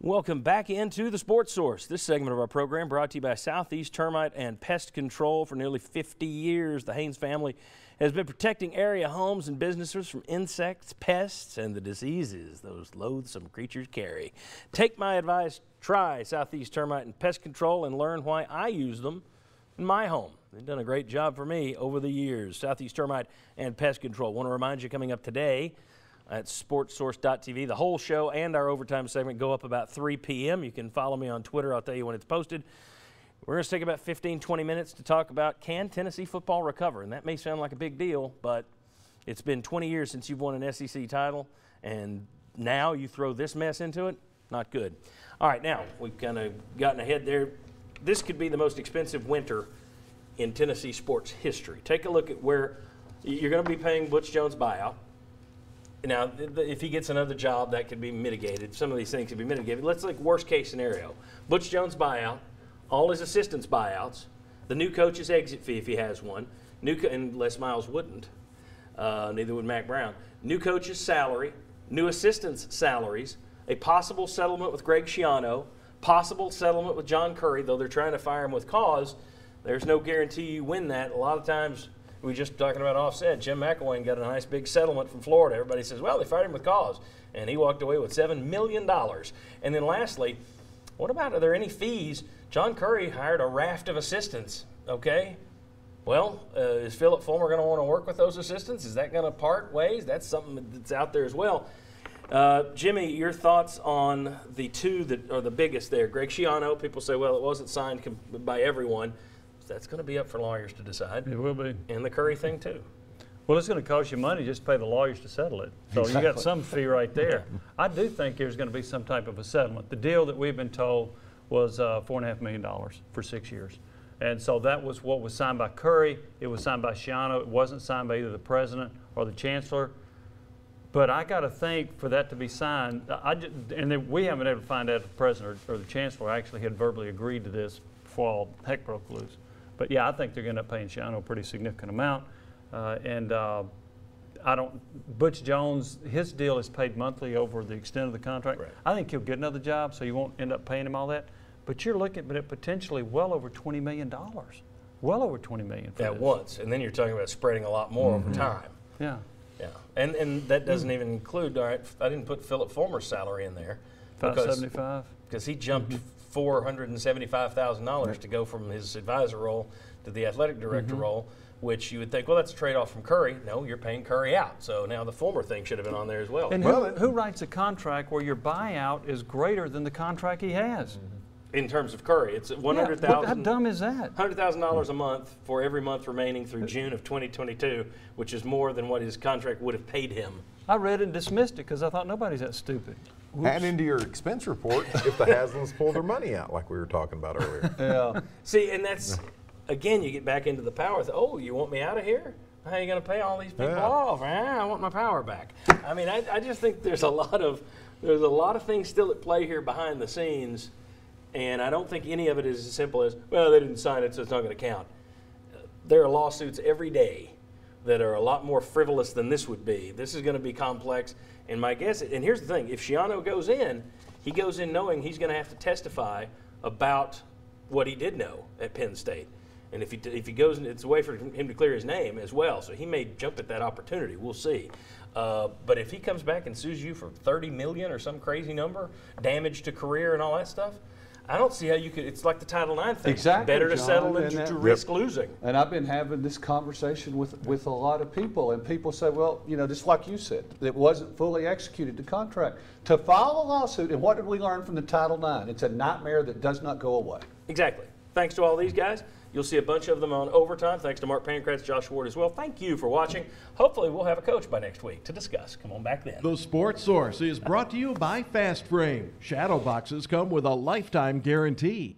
Welcome back into the Sports Source. This segment of our program brought to you by Southeast Termite and Pest Control. For nearly 50 years, the Haynes family has been protecting area homes and businesses from insects, pests, and the diseases those loathsome creatures carry. Take my advice, try Southeast Termite and Pest Control and learn why I use them in my home. They've done a great job for me over the years. Southeast Termite and Pest Control. Want to remind you, coming up today at sportsource.tv, the whole show and our overtime segment go up about 3 p.m. You can follow me on Twitter. I'll tell you when it's posted. We're going to take about 15, 20 minutes to talk about, can Tennessee football recover? And that may sound like a big deal, but it's been 20 years since you've won an SEC title, and now you throw this mess into it? Not good. All right, now we've kind of gotten ahead there. This could be the most expensive winter in Tennessee sports history. Take a look at where you're going to be paying Butch Jones' buyout. Now, if he gets another job, that could be mitigated. Some of these things could be mitigated. Let's look worst case scenario. Butch Jones' buyout, all his assistants' buyouts, the new coach's exit fee if he has one, and Les Miles wouldn't, neither would Mac Brown. New coach's salary, new assistants' salaries, a possible settlement with Greg Schiano, possible settlement with John Currie, though they're trying to fire him with cause. There's no guarantee you win that. A lot of times, we were just talking about offset. Jim McElwain got a nice big settlement from Florida. Everybody says, well, they fired him with cause. And he walked away with $7 million. And then lastly, what about, are there any fees? John Currie hired a raft of assistants, okay? Well, is Philip Fulmer going to want to work with those assistants? Is that going to part ways? That's something that's out there as well. Jimmy, your thoughts on the two that are the biggest there? Greg Schiano, people say, well, it wasn't signed by everyone. That's going to be up for lawyers to decide. It will be. And the Currie thing, too. Well, it's going to cost you money just to pay the lawyers to settle it. So exactly. You got some fee right there. I do think there's going to be some type of a settlement. The deal that we've been told was $4.5 million for 6 years. And so that was what was signed by Currie. It was signed by Schiano. It wasn't signed by either the president or the chancellor. But I got to think for that to be signed, we haven't been able to find out if the president or the chancellor actually had verbally agreed to this before all heck broke loose. But yeah, I think they're going to end up paying Schiano a pretty significant amount. Butch Jones, his deal is paid monthly over the extent of the contract. Right. I think he'll get another job, so you won't end up paying him all that. But you're looking at potentially well over $20 million. Well over $20 million for at once. And then you're talking about spreading a lot more over time. Yeah. Yeah. And that doesn't even include, all right, I didn't put Philip Fulmer's salary in there. $575. Because he jumped $475,000 to go from his advisor role to the athletic director role, which you would think, well, that's a trade-off from Currie. No, you're paying Currie out. So now the Fulmer thing should have been on there as well. And who writes a contract where your buyout is greater than the contract he has? In terms of Currie, it's $100,000. Yeah, how dumb is that? $100,000 a month for every month remaining through June of 2022, which is more than what his contract would have paid him. I read it and dismissed it because I thought nobody's that stupid. Oops. Add into your expense report if the Haslams pull their money out, like we were talking about earlier. Yeah. See, and that's, again, you get back into the power. Oh, you want me out of here? How are you going to pay all these people off? I want my power back. I mean, I just think there's a lot of things still at play here behind the scenes, and I don't think any of it is as simple as, well, they didn't sign it, so it's not going to count. There are lawsuits every day that are a lot more frivolous than this would be. This is going to be complex. And my guess, and here's the thing, if Schiano goes in, he goes in knowing he's going to have to testify about what he did know at Penn State. And if he goes in, it's a way for him to clear his name as well. So he may jump at that opportunity. We'll see. But if he comes back and sues you for $30 million or some crazy number, damage to career and all that stuff, I don't see how you could. It's like the Title IX thing. Exactly. Better to John, settle than to risk losing. And I've been having this conversation with a lot of people, and people say, well, you know, just like you said, it wasn't fully executed, the contract. To file a lawsuit, and what did we learn from the Title IX? It's a nightmare that does not go away. Exactly. Thanks to all these guys. You'll see a bunch of them on overtime. Thanks to Mark Pancratz, Josh Ward as well. Thank you for watching. Hopefully we'll have a coach by next week to discuss. Come on back then. The Sports Source is brought to you by Fast Frame. Shadow boxes come with a lifetime guarantee.